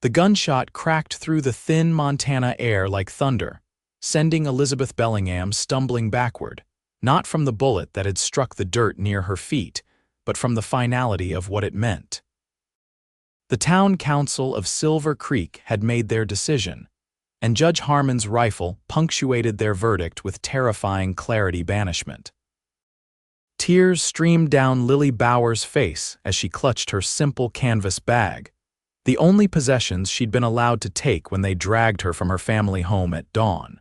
The gunshot cracked through the thin Montana air like thunder, sending Elizabeth Bellingham stumbling backward, not from the bullet that had struck the dirt near her feet, but from the finality of what it meant. The town council of Silver Creek had made their decision, and Judge Harmon's rifle punctuated their verdict with terrifying clarity: banishment. Tears streamed down Lily Bauer's face as she clutched her simple canvas bag, the only possessions she'd been allowed to take when they dragged her from her family home at dawn.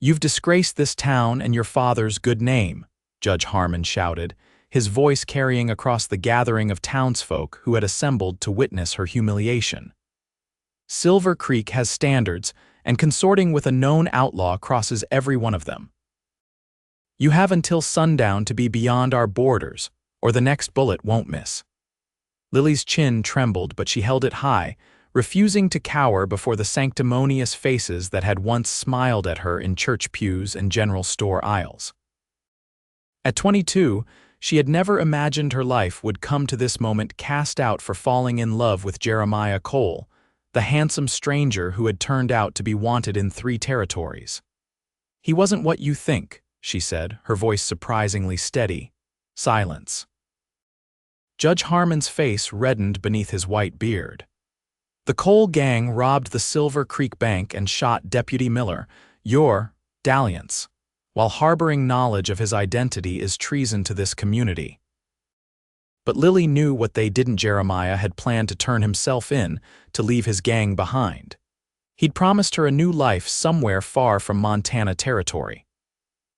"You've disgraced this town and your father's good name," Judge Harmon shouted, his voice carrying across the gathering of townsfolk who had assembled to witness her humiliation. "Silver Creek has standards, and consorting with a known outlaw crosses every one of them. You have until sundown to be beyond our borders, or the next bullet won't miss." Lily's chin trembled, but she held it high, refusing to cower before the sanctimonious faces that had once smiled at her in church pews and general store aisles. At 22, she had never imagined her life would come to this moment, cast out for falling in love with Jeremiah Cole, the handsome stranger who had turned out to be wanted in 3 territories. "He wasn't what you think," she said, her voice surprisingly steady. Silence. Judge Harmon's face reddened beneath his white beard. "The Cole gang robbed the Silver Creek Bank and shot Deputy Miller, your dalliance, while harboring knowledge of his identity is treason to this community." But Lily knew what they didn't. Jeremiah had planned to turn himself in, to leave his gang behind. He'd promised her a new life somewhere far from Montana territory.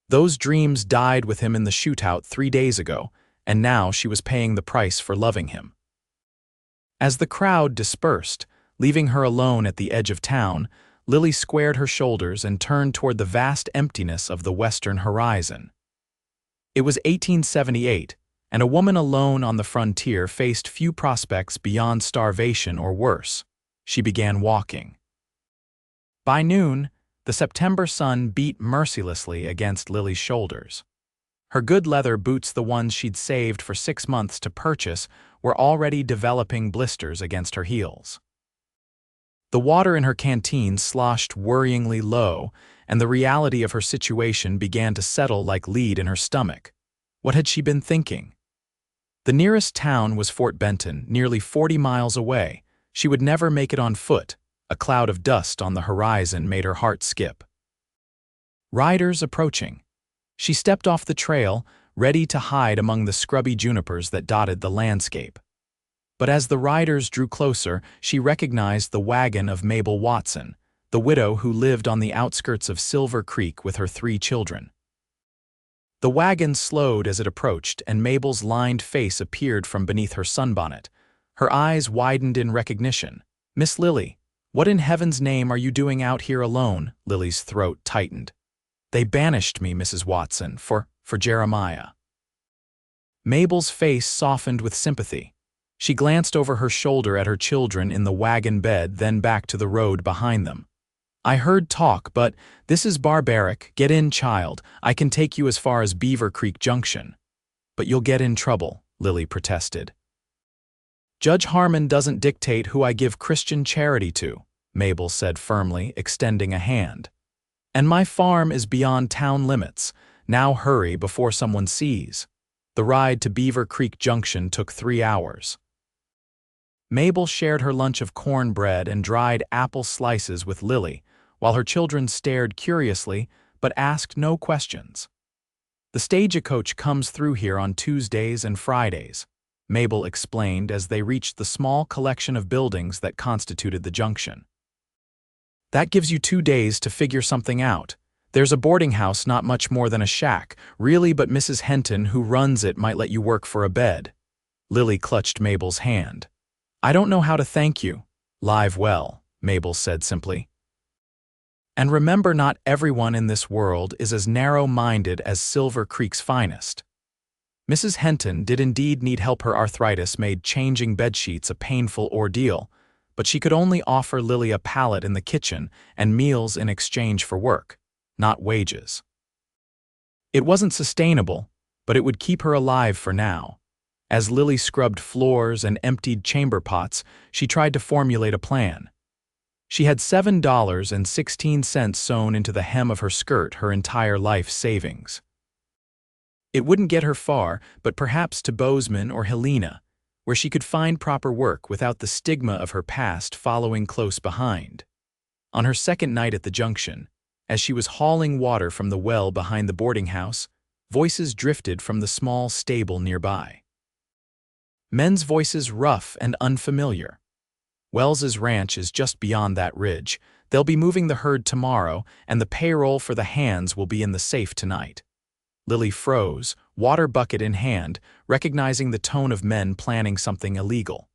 Those dreams died with him in the shootout 3 days ago, and now she was paying the price for loving him. As the crowd dispersed, leaving her alone at the edge of town, Lily squared her shoulders and turned toward the vast emptiness of the western horizon. It was 1878, and a woman alone on the frontier faced few prospects beyond starvation or worse. She began walking. By noon, the September sun beat mercilessly against Lily's shoulders. Her good leather boots, the ones she'd saved for 6 months to purchase, were already developing blisters against her heels. The water in her canteen sloshed worryingly low, and the reality of her situation began to settle like lead in her stomach. What had she been thinking? The nearest town was Fort Benton, nearly 40 miles away. She would never make it on foot. A cloud of dust on the horizon made her heart skip. Riders approaching. She stepped off the trail, ready to hide among the scrubby junipers that dotted the landscape. But as the riders drew closer, she recognized the wagon of Mabel Watson, the widow who lived on the outskirts of Silver Creek with her 3 children. The wagon slowed as it approached, and Mabel's lined face appeared from beneath her sunbonnet. Her eyes widened in recognition. "Miss Lily, what in heaven's name are you doing out here alone?" Lily's throat tightened. "They banished me, Mrs. Watson, for Jeremiah." Mabel's face softened with sympathy. She glanced over her shoulder at her children in the wagon bed, then back to the road behind them. "I heard talk, but this is barbaric. Get in, child. I can take you as far as Beaver Creek Junction." "But you'll get in trouble," Lily protested. "Judge Harmon doesn't dictate who I give Christian charity to," Mabel said firmly, extending a hand. "And my farm is beyond town limits. Now hurry before someone sees." The ride to Beaver Creek Junction took 3 hours. Mabel shared her lunch of cornbread and dried apple slices with Lily, while her children stared curiously but asked no questions. "The stagecoach comes through here on Tuesdays and Fridays," Mabel explained as they reached the small collection of buildings that constituted the junction. "That gives you 2 days to figure something out. There's a boarding house not much more than a shack, really, but Mrs. Henton, who runs it, might let you work for a bed." Lily clutched Mabel's hand. "I don't know how to thank you." "Live well," Mabel said simply. "And remember, not everyone in this world is as narrow-minded as Silver Creek's finest." Mrs. Henton did indeed need help. Her arthritis made changing bedsheets a painful ordeal, but she could only offer Lily a pallet in the kitchen and meals in exchange for work, not wages. It wasn't sustainable, but it would keep her alive for now. As Lily scrubbed floors and emptied chamber pots, she tried to formulate a plan. She had $7.16 sewn into the hem of her skirt, her entire life savings. It wouldn't get her far, but perhaps to Bozeman or Helena, where she could find proper work without the stigma of her past following close behind. On her second night at the junction, as she was hauling water from the well behind the boarding house, voices drifted from the small stable nearby. Men's voices rough and unfamiliar. Wells's ranch is just beyond that ridge. They'll be moving the herd tomorrow, and the payroll for the hands will be in the safe tonight. Lily froze, water bucket in hand, recognizing the tone of men planning something illegal.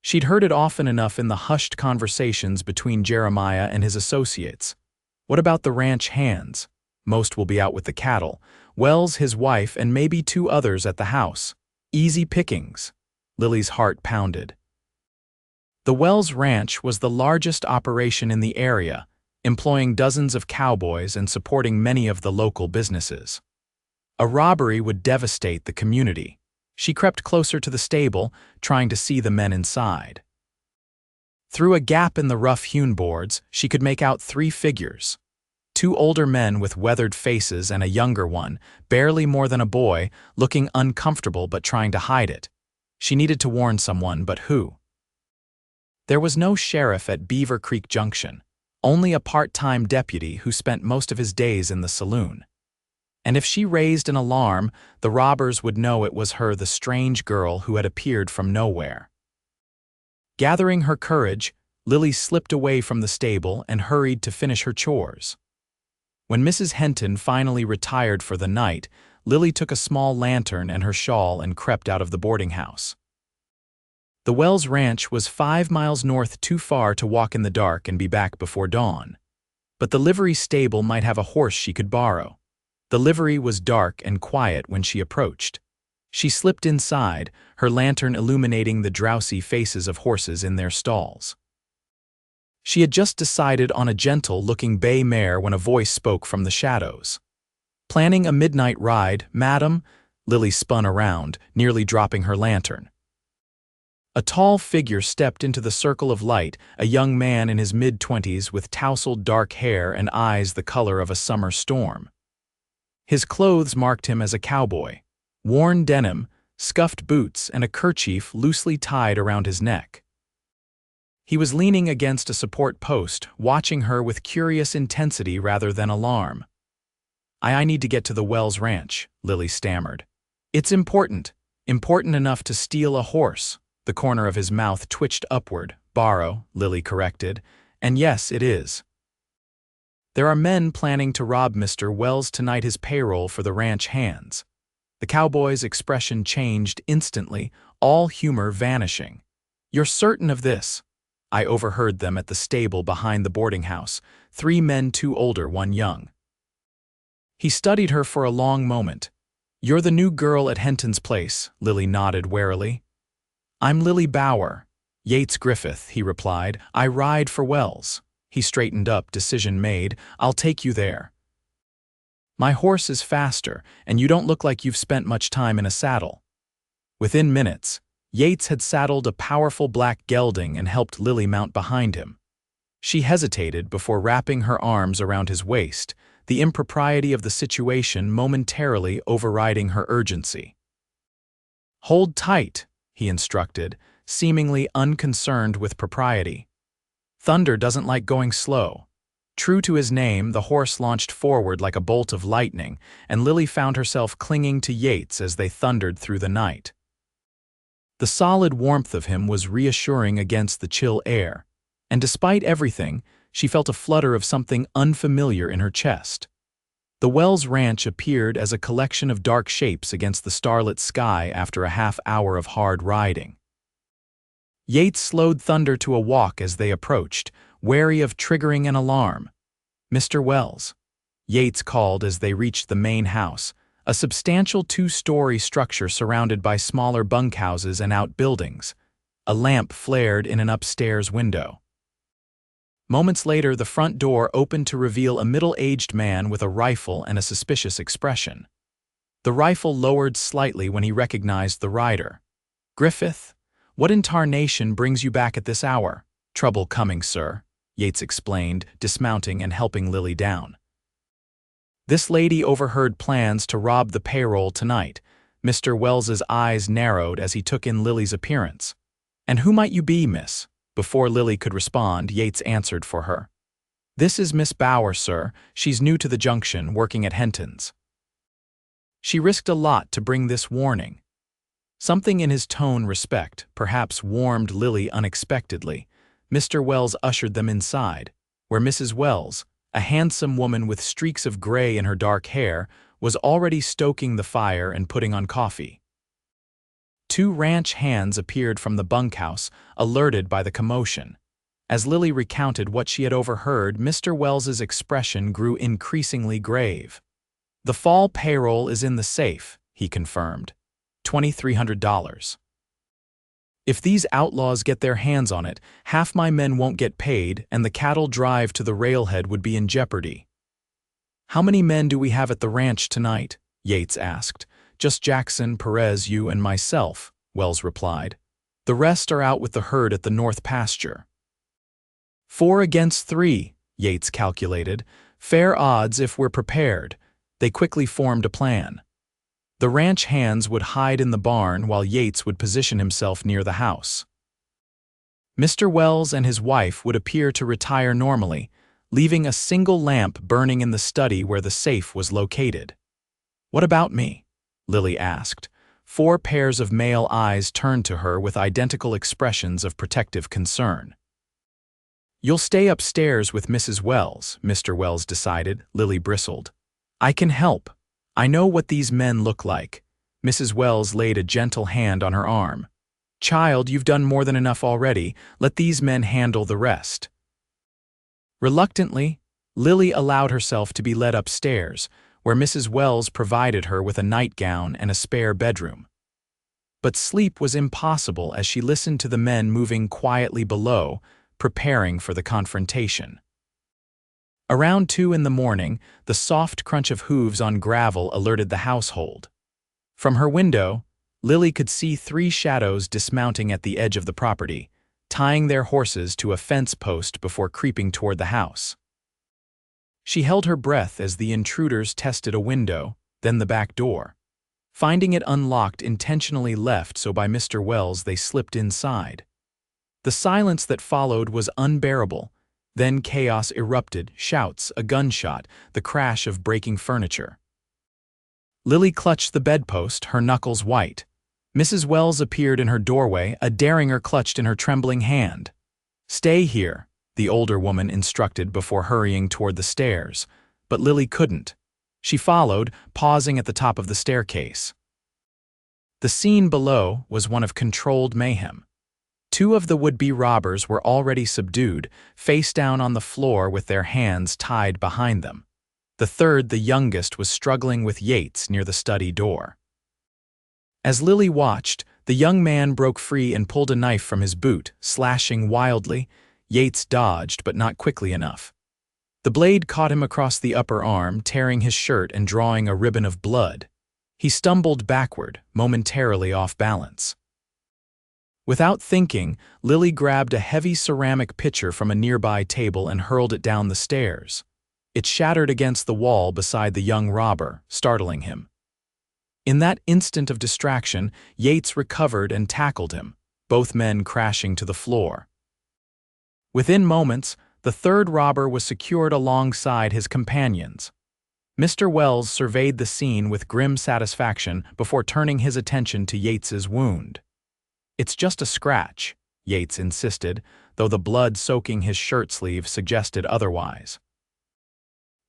She'd heard it often enough in the hushed conversations between Jeremiah and his associates. What about the ranch hands? Most will be out with the cattle. Wells, his wife, and maybe 2 others at the house. Easy pickings. Lily's heart pounded. The Wells Ranch was the largest operation in the area, employing dozens of cowboys and supporting many of the local businesses. A robbery would devastate the community. She crept closer to the stable, trying to see the men inside. Through a gap in the rough-hewn boards, she could make out 3 figures. 2 older men with weathered faces and a younger one, barely more than a boy, looking uncomfortable but trying to hide it. She needed to warn someone, but who? There was no sheriff at Beaver Creek Junction, only a part-time deputy who spent most of his days in the saloon. And if she raised an alarm, the robbers would know it was her, the strange girl who had appeared from nowhere. Gathering her courage, Lily slipped away from the stable and hurried to finish her chores. When Mrs. Henton finally retired for the night, Lily took a small lantern and her shawl and crept out of the boarding house. The Wells Ranch was 5 miles north, too far to walk in the dark and be back before dawn. But the livery stable might have a horse she could borrow. The livery was dark and quiet when she approached. She slipped inside, her lantern illuminating the drowsy faces of horses in their stalls. She had just decided on a gentle-looking bay mare when a voice spoke from the shadows. "Planning a midnight ride, madam?" Lily spun around, nearly dropping her lantern. A tall figure stepped into the circle of light, a young man in his mid-20s with tousled dark hair and eyes the color of a summer storm. His clothes marked him as a cowboy: worn denim, scuffed boots, and a kerchief loosely tied around his neck. He was leaning against a support post, watching her with curious intensity rather than alarm. I need to get to the Wells Ranch," Lily stammered. "It's important enough to steal a horse." The corner of his mouth twitched upward. "Borrow," Lily corrected. "And yes, it is. There are men planning to rob Mr. Wells tonight, his payroll for the ranch hands." The cowboy's expression changed instantly, all humor vanishing. "You're certain of this?" I overheard them at the stable behind the boarding house, 3 men, 2 older, 1 young. He studied her for a long moment. "You're the new girl at Henton's place," Lily nodded warily. "I'm Lily Bauer, Yates Griffith," he replied. "I ride for Wells." He straightened up, decision made. "I'll take you there. My horse is faster, and you don't look like you've spent much time in a saddle." Within minutes, Yates had saddled a powerful black gelding and helped Lily mount behind him. She hesitated before wrapping her arms around his waist, the impropriety of the situation momentarily overriding her urgency. "Hold tight," he instructed, seemingly unconcerned with propriety. Thunder doesn't like going slow. True to his name, the horse launched forward like a bolt of lightning, and Lily found herself clinging to Yates as they thundered through the night. The solid warmth of him was reassuring against the chill air, and despite everything, she felt a flutter of something unfamiliar in her chest. The Wells Ranch appeared as a collection of dark shapes against the starlit sky after a half-hour of hard riding. Yates slowed Thunder to a walk as they approached, wary of triggering an alarm. "Mr. Wells," Yates called as they reached the main house, a substantial 2-story structure surrounded by smaller bunkhouses and outbuildings. A lamp flared in an upstairs window. Moments later, the front door opened to reveal a middle-aged man with a rifle and a suspicious expression. The rifle lowered slightly when he recognized the rider. "Griffith, what in tarnation brings you back at this hour?" "Trouble coming, sir," Yates explained, dismounting and helping Lily down. "This lady overheard plans to rob the payroll tonight." Mr. Wells's eyes narrowed as he took in Lily's appearance. "And who might you be, miss?" Before Lily could respond, Yates answered for her. "This is Miss Bauer, sir. She's new to the junction, working at Henton's." She risked a lot to bring this warning. Something in his tone perhaps warmed Lily unexpectedly. Mr. Wells ushered them inside, where Mrs. Wells, a handsome woman with streaks of gray in her dark hair, was already stoking the fire and putting on coffee. Two ranch hands appeared from the bunkhouse, alerted by the commotion. As Lily recounted what she had overheard, Mr. Wells's expression grew increasingly grave. "The fall payroll is in the safe," he confirmed. $2,300. "If these outlaws get their hands on it, half my men won't get paid and the cattle drive to the railhead would be in jeopardy." "How many men do we have at the ranch tonight?" Yates asked. "Just Jackson, Perez, you, and myself," Wells replied. "The rest are out with the herd at the north pasture." 4 against 3, Yates calculated. "Fair odds if we're prepared." They quickly formed a plan. The ranch hands would hide in the barn while Yates would position himself near the house. Mr. Wells and his wife would appear to retire normally, leaving a single lamp burning in the study where the safe was located. "What about me?" Lily asked. 4 pairs of male eyes turned to her with identical expressions of protective concern. "You'll stay upstairs with Mrs. Wells," Mr. Wells decided. Lily bristled. "I can help. I know what these men look like." Mrs. Wells laid a gentle hand on her arm. "Child, you've done more than enough already. Let these men handle the rest." Reluctantly, Lily allowed herself to be led upstairs, where Mrs. Wells provided her with a nightgown and a spare bedroom. But sleep was impossible as she listened to the men moving quietly below, preparing for the confrontation. Around 2 in the morning, the soft crunch of hooves on gravel alerted the household. From her window, Lily could see 3 shadows dismounting at the edge of the property, tying their horses to a fence post before creeping toward the house. She held her breath as the intruders tested a window, then the back door. Finding it unlocked, intentionally left so by Mr. Wells they slipped inside. The silence that followed was unbearable. Then chaos erupted, shouts, a gunshot, the crash of breaking furniture. Lily clutched the bedpost, her knuckles white. Mrs. Wells appeared in her doorway, a derringer clutched in her trembling hand. "Stay here," the older woman instructed before hurrying toward the stairs, but Lily couldn't. She followed, pausing at the top of the staircase. The scene below was one of controlled mayhem. 2 of the would-be robbers were already subdued, face down on the floor with their hands tied behind them. The third, the youngest, was struggling with Yates near the study door. As Lily watched, the young man broke free and pulled a knife from his boot, slashing wildly. Yates dodged, but not quickly enough. The blade caught him across the upper arm, tearing his shirt and drawing a ribbon of blood. He stumbled backward, momentarily off balance. Without thinking, Lily grabbed a heavy ceramic pitcher from a nearby table and hurled it down the stairs. It shattered against the wall beside the young robber, startling him. In that instant of distraction, Yates recovered and tackled him, both men crashing to the floor. Within moments, the third robber was secured alongside his companions. Mr. Wells surveyed the scene with grim satisfaction before turning his attention to Yates's wound. "It's just a scratch," Yates insisted, though the blood soaking his shirt sleeve suggested otherwise.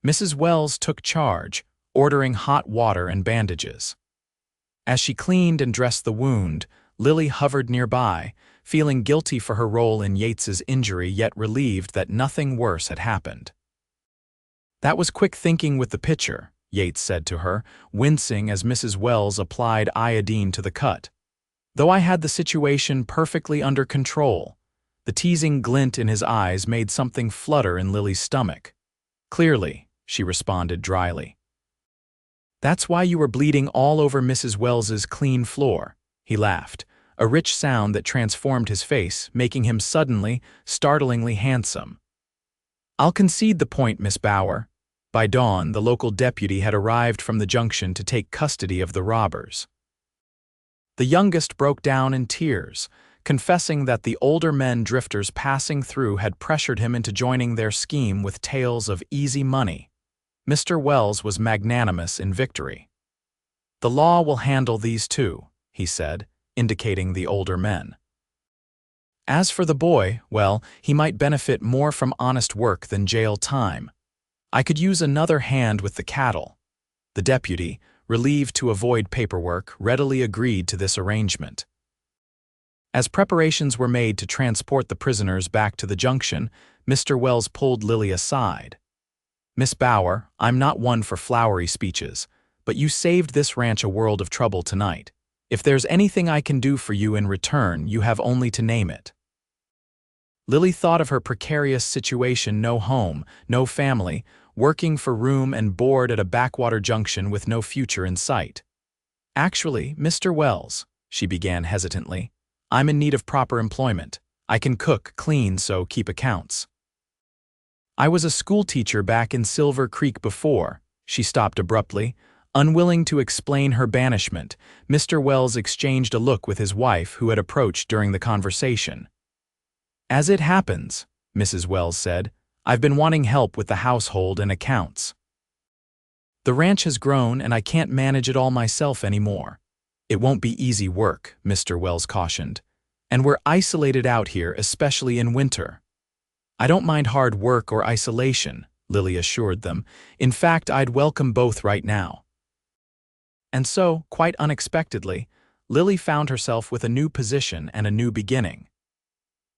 Mrs. Wells took charge, ordering hot water and bandages. As she cleaned and dressed the wound, Lily hovered nearby, feeling guilty for her role in Yates's injury yet relieved that nothing worse had happened. "That was quick thinking with the pitcher," Yates said to her, wincing as Mrs. Wells applied iodine to the cut. "Though I had the situation perfectly under control." The teasing glint in his eyes made something flutter in Lily's stomach. "Clearly," she responded dryly. That's why you were bleeding all over Mrs. Wells's clean floor, he laughed, a rich sound that transformed his face, making him suddenly, startlingly handsome. I'll concede the point, Miss Bauer. By dawn, the local deputy had arrived from the junction to take custody of the robbers. The youngest broke down in tears, confessing that the older men drifters passing through had pressured him into joining their scheme with tales of easy money. Mr. Wells was magnanimous in victory. The law will handle these two, he said, indicating the older men. As for the boy, well, he might benefit more from honest work than jail time. I could use another hand with the cattle. The deputy, relieved to avoid paperwork, readily agreed to this arrangement. As preparations were made to transport the prisoners back to the junction, Mr. Wells pulled Lily aside. Miss Bauer, I'm not one for flowery speeches, but you saved this ranch a world of trouble tonight. If there's anything I can do for you in return, you have only to name it. Lily thought of her precarious situation: no home, no family, working for room and board at a backwater junction with no future in sight. Actually, Mr. Wells, she began hesitantly, I'm in need of proper employment. I can cook, clean, so keep accounts. I was a schoolteacher back in Silver Creek before. She stopped abruptly. Unwilling to explain her banishment, Mr. Wells exchanged a look with his wife, who had approached during the conversation. As it happens, Mrs. Wells said, I've been wanting help with the household and accounts. The ranch has grown and I can't manage it all myself anymore. It won't be easy work, Mr. Wells cautioned. And we're isolated out here, especially in winter. I don't mind hard work or isolation, Lily assured them. In fact, I'd welcome both right now. And so, quite unexpectedly, Lily found herself with a new position and a new beginning.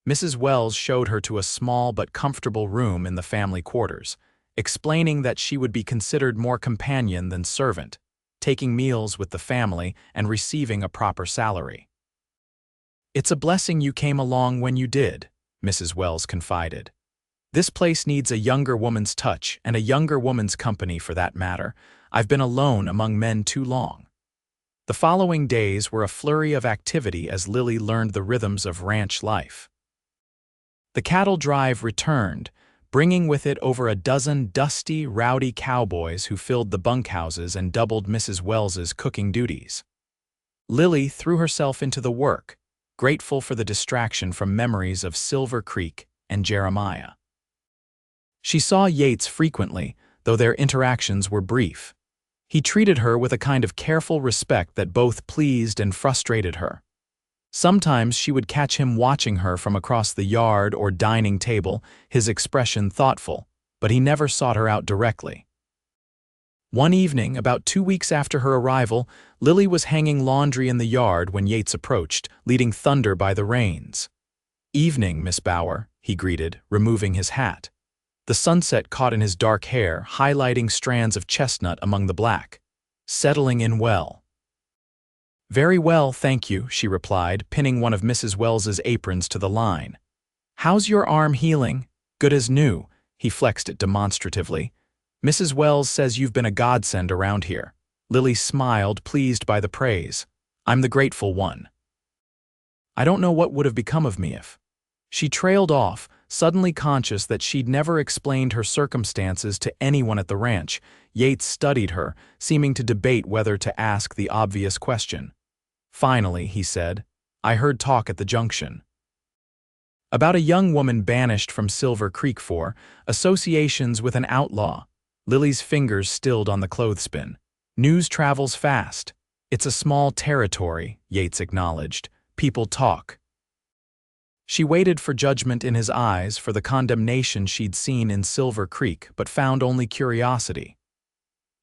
Mrs. Wells showed her to a small but comfortable room in the family quarters, explaining that she would be considered more companion than servant, taking meals with the family and receiving a proper salary. It's a blessing you came along when you did, Mrs. Wells confided. This place needs a younger woman's touch and a younger woman's company for that matter. I've been alone among men too long. The following days were a flurry of activity as Lily learned the rhythms of ranch life. The cattle drive returned, bringing with it over a dozen dusty, rowdy cowboys who filled the bunkhouses and doubled Mrs. Wells's cooking duties. Lily threw herself into the work, grateful for the distraction from memories of Silver Creek and Jeremiah. She saw Yates frequently, though their interactions were brief. He treated her with a kind of careful respect that both pleased and frustrated her. Sometimes she would catch him watching her from across the yard or dining table, his expression thoughtful, but he never sought her out directly. One evening, about 2 weeks after her arrival, Lily was hanging laundry in the yard when Yates approached, leading thunder by the reins. "Evening, Miss Bauer," he greeted, removing his hat. The sunset caught in his dark hair, highlighting strands of chestnut among the black. "Settling in well." "Very well, thank you," she replied, pinning one of Mrs. Wells's aprons to the line. "How's your arm healing?" "Good as new," he flexed it demonstratively. "Mrs. Wells says you've been a godsend around here." Lily smiled, pleased by the praise. "I'm the grateful one. I don't know what would have become of me if—" She trailed off, suddenly conscious that she'd never explained her circumstances to anyone at the ranch. Yates studied her, seeming to debate whether to ask the obvious question. Finally, he said, "I heard talk at the junction about a young woman banished from Silver Creek for associations with an outlaw." Lily's fingers stilled on the clothespin. "News travels fast. It's a small territory," Yates acknowledged. "People talk." She waited for judgment in his eyes, for the condemnation she'd seen in Silver Creek, but found only curiosity.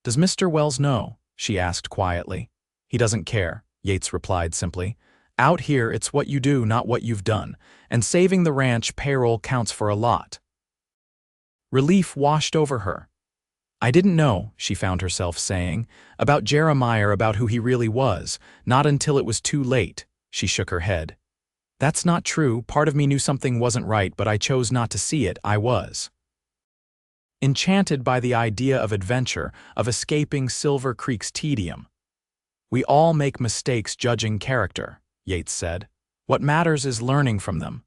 "Does Mr. Wells know?" she asked quietly. "He doesn't care," Yates replied simply. "Out here, it's what you do, not what you've done, and saving the ranch payroll counts for a lot." Relief washed over her. "I didn't know," she found herself saying, "about Jeremiah, about who he really was, not until it was too late." She shook her head. "That's not true. Part of me knew something wasn't right, but I chose not to see it. I was." enchanted by the idea of adventure, of escaping Silver Creek's tedium. "We all make mistakes judging character," Yates said. "What matters is learning from them."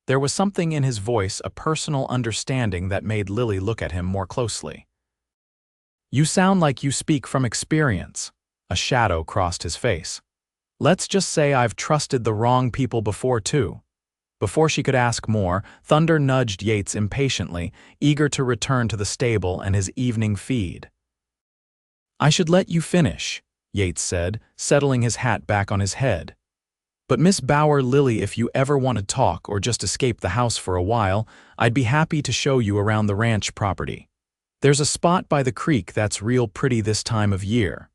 There was something in his voice, a personal understanding that made Lily look at him more closely. "You sound like you speak from experience." A shadow crossed his face. "Let's just say I've trusted the wrong people before, too." Before she could ask more, Thunder nudged Yates impatiently, eager to return to the stable and his evening feed. "I should let you finish," Yates said, settling his hat back on his head. "But Miss Bauer, Lily, if you ever want to talk or just escape the house for a while, I'd be happy to show you around the ranch property. There's a spot by the creek that's real pretty this time of year."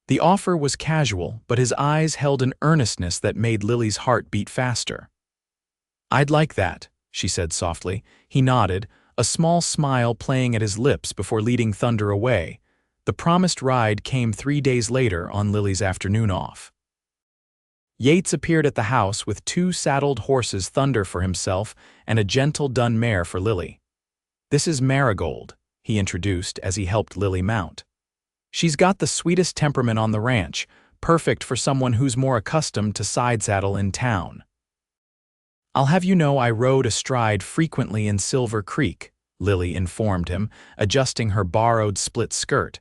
The offer was casual, but his eyes held an earnestness that made Lily's heart beat faster. "I'd like that," she said softly. He nodded, a small smile playing at his lips before leading Thunder away. The promised ride came 3 days later on Lily's afternoon off. Yates appeared at the house with 2 saddled horses, Thunder for himself and a gentle dun mare for Lily. "This is Marigold," he introduced as he helped Lily mount. "She's got the sweetest temperament on the ranch, perfect for someone who's more accustomed to side saddle in town." "I'll have you know I rode astride frequently in Silver Creek," Lily informed him, adjusting her borrowed split skirt.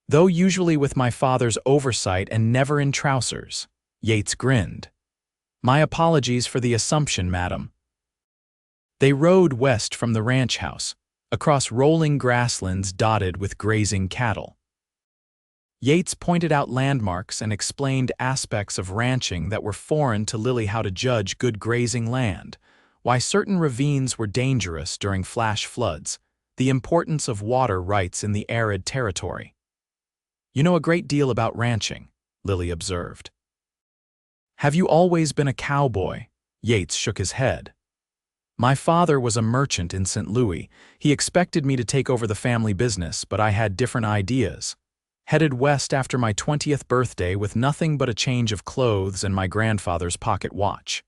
"Though usually with my father's oversight and never in trousers." Yates grinned. "My apologies for the assumption, madam." They rode west from the ranch house, across rolling grasslands dotted with grazing cattle. Yates pointed out landmarks and explained aspects of ranching that were foreign to Lily, how to judge good grazing land, why certain ravines were dangerous during flash floods, the importance of water rights in the arid territory. "You know a great deal about ranching," Lily observed. "Have you always been a cowboy?" Yates shook his head. "My father was a merchant in St. Louis. He expected me to take over the family business, but I had different ideas. Headed west after my 20th birthday with nothing but a change of clothes and my grandfather's pocket watch."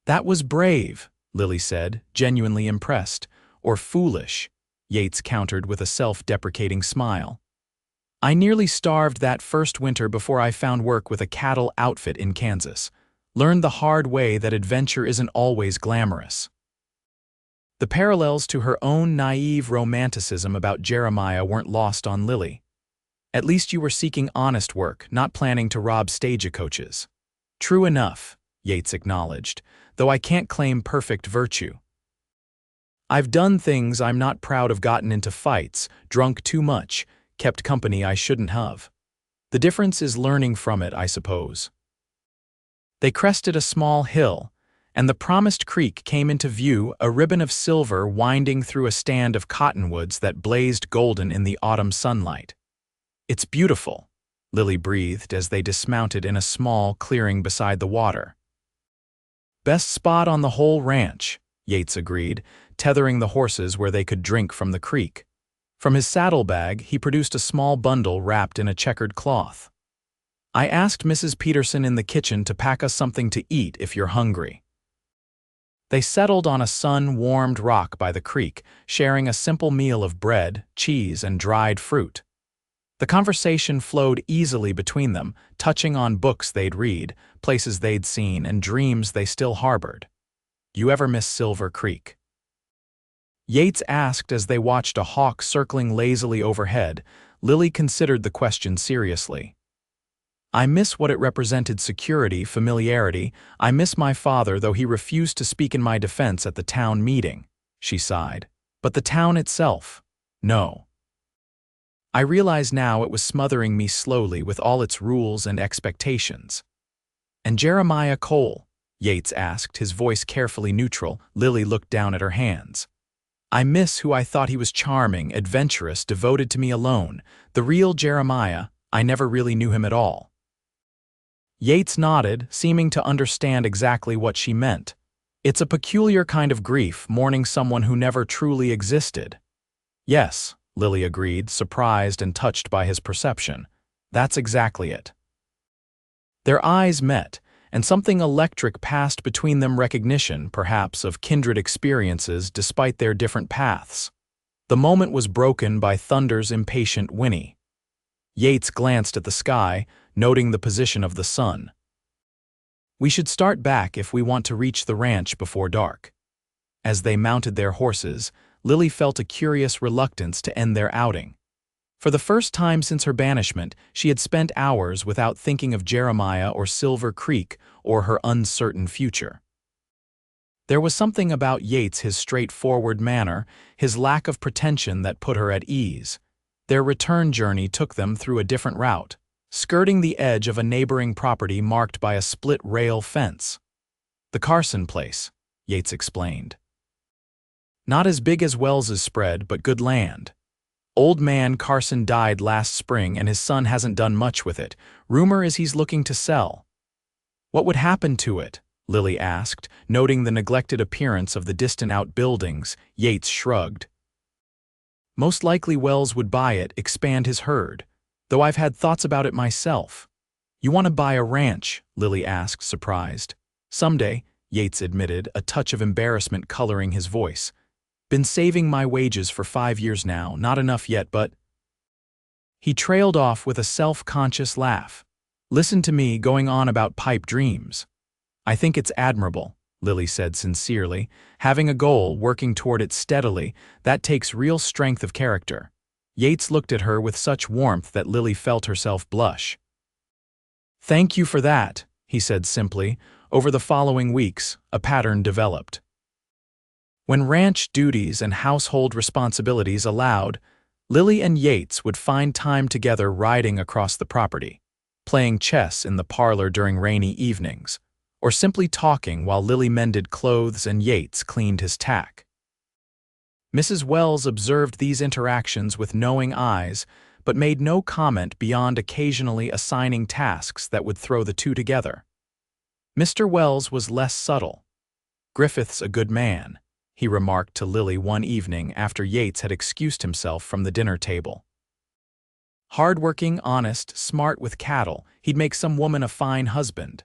"That was brave," Lily said, genuinely impressed. "Or foolish," Yates countered with a self-deprecating smile. "I nearly starved that first winter before I found work with a cattle outfit in Kansas. Learned the hard way that adventure isn't always glamorous." The parallels to her own naive romanticism about Jeremiah weren't lost on Lily. "At least you were seeking honest work, not planning to rob stagecoaches." "True enough," Yates acknowledged, "though I can't claim perfect virtue. I've done things I'm not proud of, gotten into fights, drunk too much, kept company I shouldn't have. The difference is learning from it, I suppose." They crested a small hill, and the promised creek came into view, a ribbon of silver winding through a stand of cottonwoods that blazed golden in the autumn sunlight. "It's beautiful," Lily breathed as they dismounted in a small clearing beside the water. "Best spot on the whole ranch," Yates agreed, tethering the horses where they could drink from the creek. From his saddlebag, he produced a small bundle wrapped in a checkered cloth. "I asked Mrs. Peterson in the kitchen to pack us something to eat if you're hungry." They settled on a sun-warmed rock by the creek, sharing a simple meal of bread, cheese, and dried fruit. The conversation flowed easily between them, touching on books they'd read, places they'd seen, and dreams they still harbored. "You ever miss Silver Creek?" Yates asked as they watched a hawk circling lazily overhead. Lily considered the question seriously. "I miss what it represented: security, familiarity. I miss my father, though he refused to speak in my defense at the town meeting," she sighed. "But the town itself? No. I realize now it was smothering me slowly with all its rules and expectations." "And Jeremiah Cole?" Yates asked, his voice carefully neutral. Lily looked down at her hands. "I miss who I thought he was: charming, adventurous, devoted to me alone. The real Jeremiah, I never really knew him at all." Yates nodded, seeming to understand exactly what she meant. "It's a peculiar kind of grief, mourning someone who never truly existed." "Yes," Lily agreed, surprised and touched by his perception. "That's exactly it." Their eyes met, and something electric passed between them, recognition, perhaps, of kindred experiences despite their different paths. The moment was broken by Thunder's impatient whinny. Yates glanced at the sky, noting the position of the sun. "We should start back if we want to reach the ranch before dark." As they mounted their horses, Lily felt a curious reluctance to end their outing. For the first time since her banishment, she had spent hours without thinking of Jeremiah or Silver Creek or her uncertain future. There was something about Yates, his straightforward manner, his lack of pretension, that put her at ease. Their return journey took them through a different route, skirting the edge of a neighboring property marked by a split-rail fence. "The Carson place," Yates explained. "Not as big as Wells's spread, but good land. Old man Carson died last spring and his son hasn't done much with it. Rumor is he's looking to sell." "What would happen to it?" Lily asked, noting the neglected appearance of the distant outbuildings. Yates shrugged. "Most likely Wells would buy it, expand his herd, though I've had thoughts about it myself." "You want to buy a ranch?" Lily asked, surprised. "Someday," Yates admitted, a touch of embarrassment coloring his voice. "Been saving my wages for 5 years now, not enough yet, but—" He trailed off with a self-conscious laugh. "Listen to me going on about pipe dreams." "I think it's admirable," Lily said sincerely. "Having a goal, working toward it steadily, that takes real strength of character." Yates looked at her with such warmth that Lily felt herself blush. "Thank you for that," he said simply. Over the following weeks, a pattern developed. When ranch duties and household responsibilities allowed, Lily and Yates would find time together riding across the property, playing chess in the parlor during rainy evenings, or simply talking while Lily mended clothes and Yates cleaned his tack. Mrs. Wells observed these interactions with knowing eyes, but made no comment beyond occasionally assigning tasks that would throw the two together. Mr. Wells was less subtle. "Griffith's a good man," he remarked to Lily one evening after Yates had excused himself from the dinner table. "Hard-working, honest, smart with cattle, he'd make some woman a fine husband."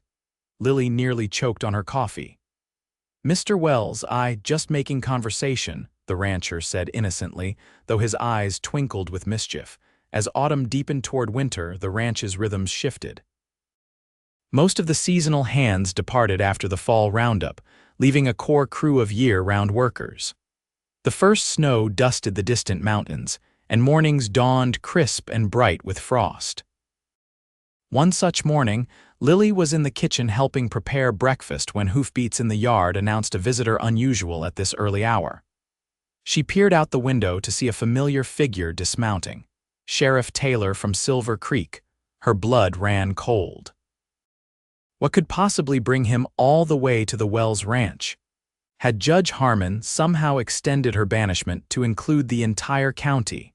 Lily nearly choked on her coffee. "Mr. Wells, just making conversation," the rancher said innocently, though his eyes twinkled with mischief. As autumn deepened toward winter, the ranch's rhythms shifted. Most of the seasonal hands departed after the fall roundup, leaving a core crew of year-round workers. The first snow dusted the distant mountains, and mornings dawned crisp and bright with frost. One such morning, Lily was in the kitchen helping prepare breakfast when hoofbeats in the yard announced a visitor unusual at this early hour. She peered out the window to see a familiar figure dismounting. Sheriff Taylor from Silver Creek. Her blood ran cold. What could possibly bring him all the way to the Wells Ranch? Had Judge Harmon somehow extended her banishment to include the entire county?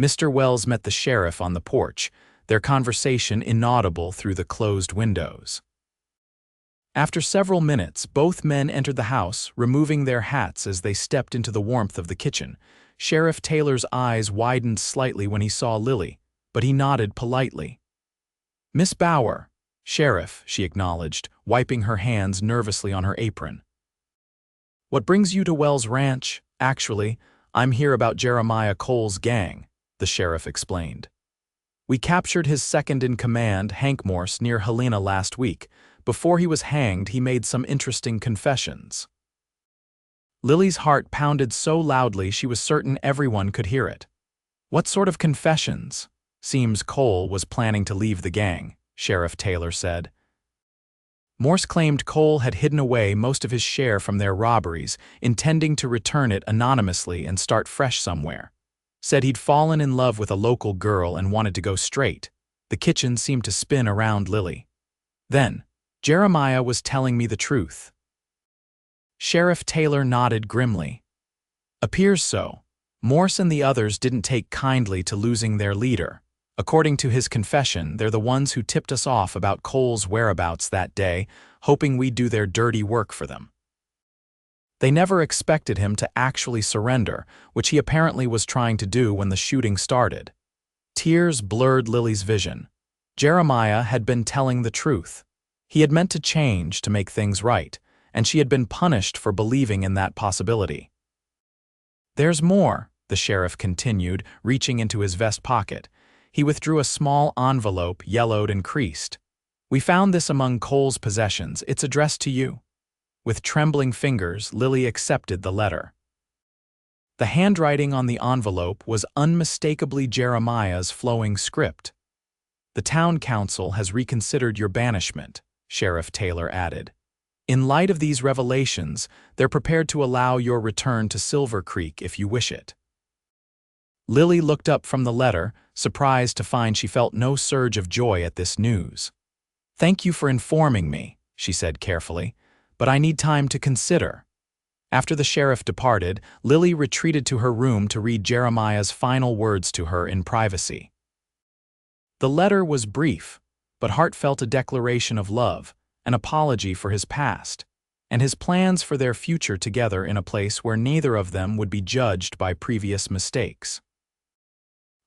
Mr. Wells met the sheriff on the porch, their conversation inaudible through the closed windows. After several minutes, both men entered the house, removing their hats as they stepped into the warmth of the kitchen. Sheriff Taylor's eyes widened slightly when he saw Lily, but he nodded politely. "Miss Bauer." "Sheriff," she acknowledged, wiping her hands nervously on her apron. "What brings you to Wells Ranch?" "Actually, I'm here about Jeremiah Cole's gang," the sheriff explained. "We captured his second-in-command, Hank Morse, near Helena last week. Before he was hanged, he made some interesting confessions." Lily's heart pounded so loudly she was certain everyone could hear it. "What sort of confessions?" "Seems Cole was planning to leave the gang," Sheriff Taylor said. Morse claimed Cole had hidden away most of his share from their robberies, intending to return it anonymously and start fresh somewhere. Said he'd fallen in love with a local girl and wanted to go straight. The kitchen seemed to spin around Lily. "Then, Jeremiah was telling me the truth." Sheriff Taylor nodded grimly. "Appears so. Morse and the others didn't take kindly to losing their leader. According to his confession, they're the ones who tipped us off about Cole's whereabouts that day, hoping we'd do their dirty work for them. They never expected him to actually surrender, which he apparently was trying to do when the shooting started." Tears blurred Lily's vision. Jeremiah had been telling the truth. He had meant to change to make things right, and she had been punished for believing in that possibility. "There's more," the sheriff continued, reaching into his vest pocket. He withdrew a small envelope, yellowed and creased. "We found this among Cole's possessions. It's addressed to you." With trembling fingers, Lily accepted the letter. The handwriting on the envelope was unmistakably Jeremiah's flowing script. "The town council has reconsidered your banishment," Sheriff Taylor added. "In light of these revelations, they're prepared to allow your return to Silver Creek if you wish it." Lily looked up from the letter, surprised to find she felt no surge of joy at this news. "Thank you for informing me," she said carefully, "but I need time to consider." After the sheriff departed, Lily retreated to her room to read Jeremiah's final words to her in privacy. The letter was brief, but heartfelt, a declaration of love, an apology for his past, and his plans for their future together in a place where neither of them would be judged by previous mistakes.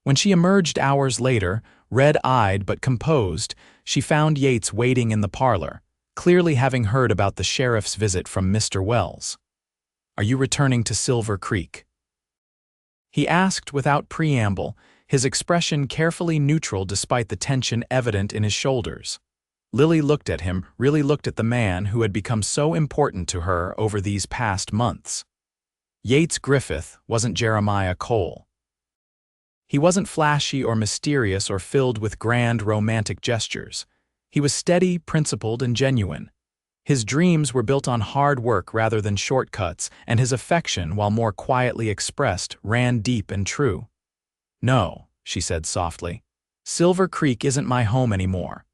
When she emerged hours later, red-eyed but composed, she found Yates waiting in the parlor, clearly having heard about the sheriff's visit from Mr. Wells. "Are you returning to Silver Creek?" he asked without preamble, his expression carefully neutral despite the tension evident in his shoulders. Lily looked at him, really looked at the man who had become so important to her over these past months. Yates Griffith wasn't Jeremiah Cole. He wasn't flashy or mysterious or filled with grand romantic gestures. He was steady, principled, and genuine. His dreams were built on hard work rather than shortcuts, and his affection, while more quietly expressed, ran deep and true. "No," she said softly. "Silver Creek isn't my home anymore.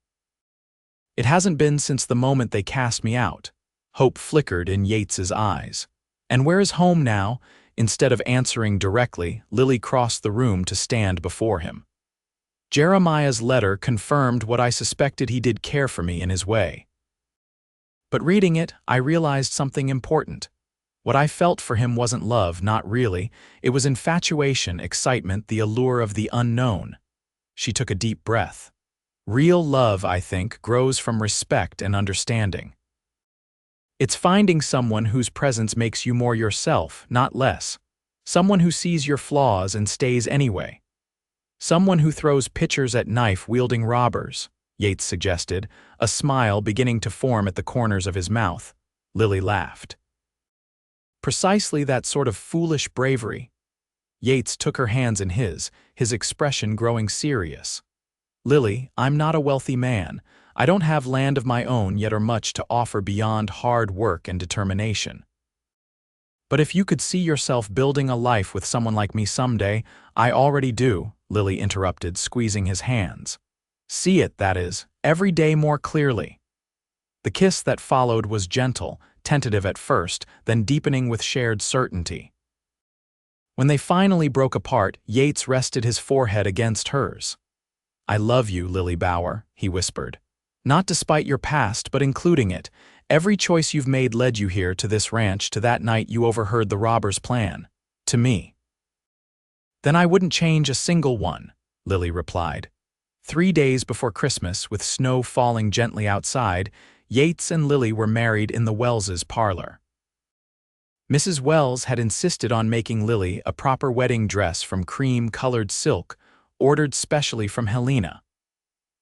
It hasn't been since the moment they cast me out." Hope flickered in Yates's eyes. "And where is home now?" Instead of answering directly, Lily crossed the room to stand before him. "Jeremiah's letter confirmed what I suspected. He did care for me in his way. But reading it, I realized something important. What I felt for him wasn't love, not really. It was infatuation, excitement, the allure of the unknown." She took a deep breath. "Real love, I think, grows from respect and understanding. It's finding someone whose presence makes you more yourself, not less. Someone who sees your flaws and stays anyway. Someone who throws pitchers at knife-wielding robbers," Yates suggested, a smile beginning to form at the corners of his mouth. Lily laughed. "Precisely that sort of foolish bravery." Yates took her hands in his expression growing serious. "Lily, I'm not a wealthy man. I don't have land of my own yet or much to offer beyond hard work and determination. But if you could see yourself building a life with someone like me someday—" "I already do," Lily interrupted, squeezing his hands. "See it, that is, every day more clearly." The kiss that followed was gentle, tentative at first, then deepening with shared certainty. When they finally broke apart, Yates rested his forehead against hers. "I love you, Lily Bauer," he whispered. "Not despite your past, but including it. Every choice you've made led you here, to this ranch, to that night you overheard the robber's plan. To me." "Then I wouldn't change a single one," Lily replied. 3 days before Christmas, with snow falling gently outside, Yates and Lily were married in the Wellses' parlor. Mrs. Wells had insisted on making Lily a proper wedding dress from cream-colored silk, ordered specially from Helena,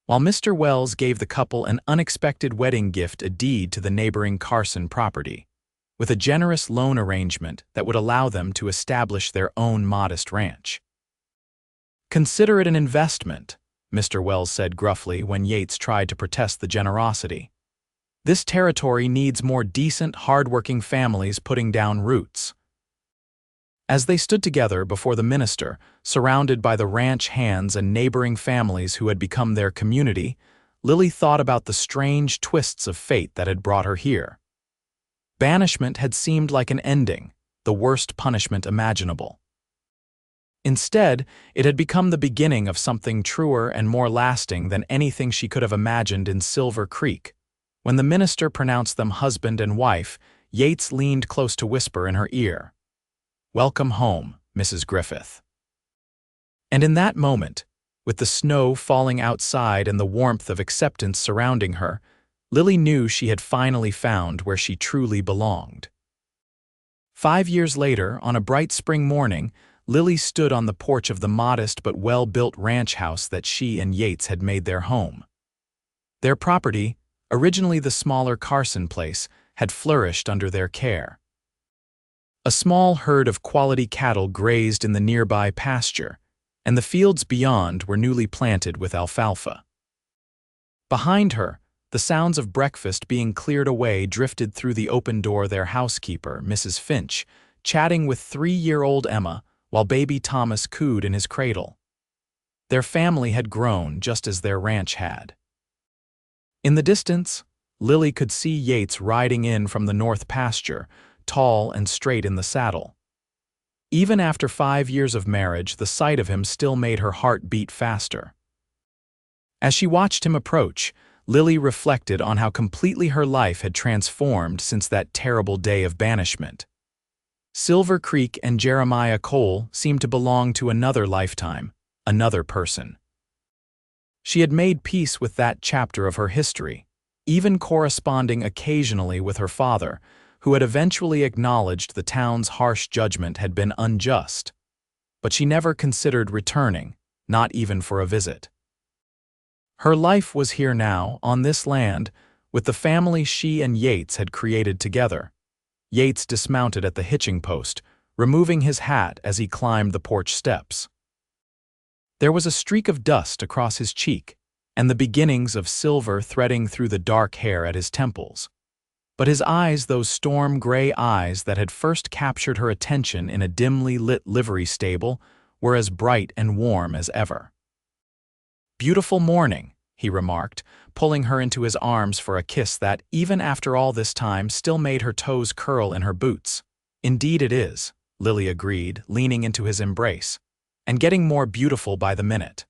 while Mr. Wells gave the couple an unexpected wedding gift, a deed to the neighboring Carson property, with a generous loan arrangement that would allow them to establish their own modest ranch. "Consider it an investment," Mr. Wells said gruffly when Yates tried to protest the generosity. "This territory needs more decent, hard-working families putting down roots." As they stood together before the minister, surrounded by the ranch hands and neighboring families who had become their community, Lily thought about the strange twists of fate that had brought her here. Banishment had seemed like an ending, the worst punishment imaginable. Instead, it had become the beginning of something truer and more lasting than anything she could have imagined in Silver Creek. When the minister pronounced them husband and wife, Yates leaned close to whisper in her ear, "Welcome home, Mrs. Griffith." And in that moment, with the snow falling outside and the warmth of acceptance surrounding her, Lily knew she had finally found where she truly belonged. 5 years later, on a bright spring morning, Lily stood on the porch of the modest but well-built ranch house that she and Yates had made their home. Their property, originally the smaller Carson place, had flourished under their care. A small herd of quality cattle grazed in the nearby pasture, and the fields beyond were newly planted with alfalfa. Behind her, the sounds of breakfast being cleared away drifted through the open door their housekeeper, Mrs. Finch, chatting with 3-year-old Emma while baby Thomas cooed in his cradle. Their family had grown just as their ranch had. In the distance, Lily could see Yates riding in from the north pasture, tall and straight in the saddle. Even after 5 years of marriage, the sight of him still made her heart beat faster. As she watched him approach, Lily reflected on how completely her life had transformed since that terrible day of banishment. Silver Creek and Jeremiah Cole seemed to belong to another lifetime, another person. She had made peace with that chapter of her history, even corresponding occasionally with her father, who had eventually acknowledged the town's harsh judgment had been unjust. But she never considered returning, not even for a visit. Her life was here now, on this land, with the family she and Yates had created together. Yates dismounted at the hitching post, removing his hat as he climbed the porch steps. There was a streak of dust across his cheek, and the beginnings of silver threading through the dark hair at his temples. But his eyes, those storm-gray eyes that had first captured her attention in a dimly lit livery stable, were as bright and warm as ever. "Beautiful morning," he remarked, pulling her into his arms for a kiss that, even after all this time, still made her toes curl in her boots. "Indeed it is," Lily agreed, leaning into his embrace, "and getting more beautiful by the minute."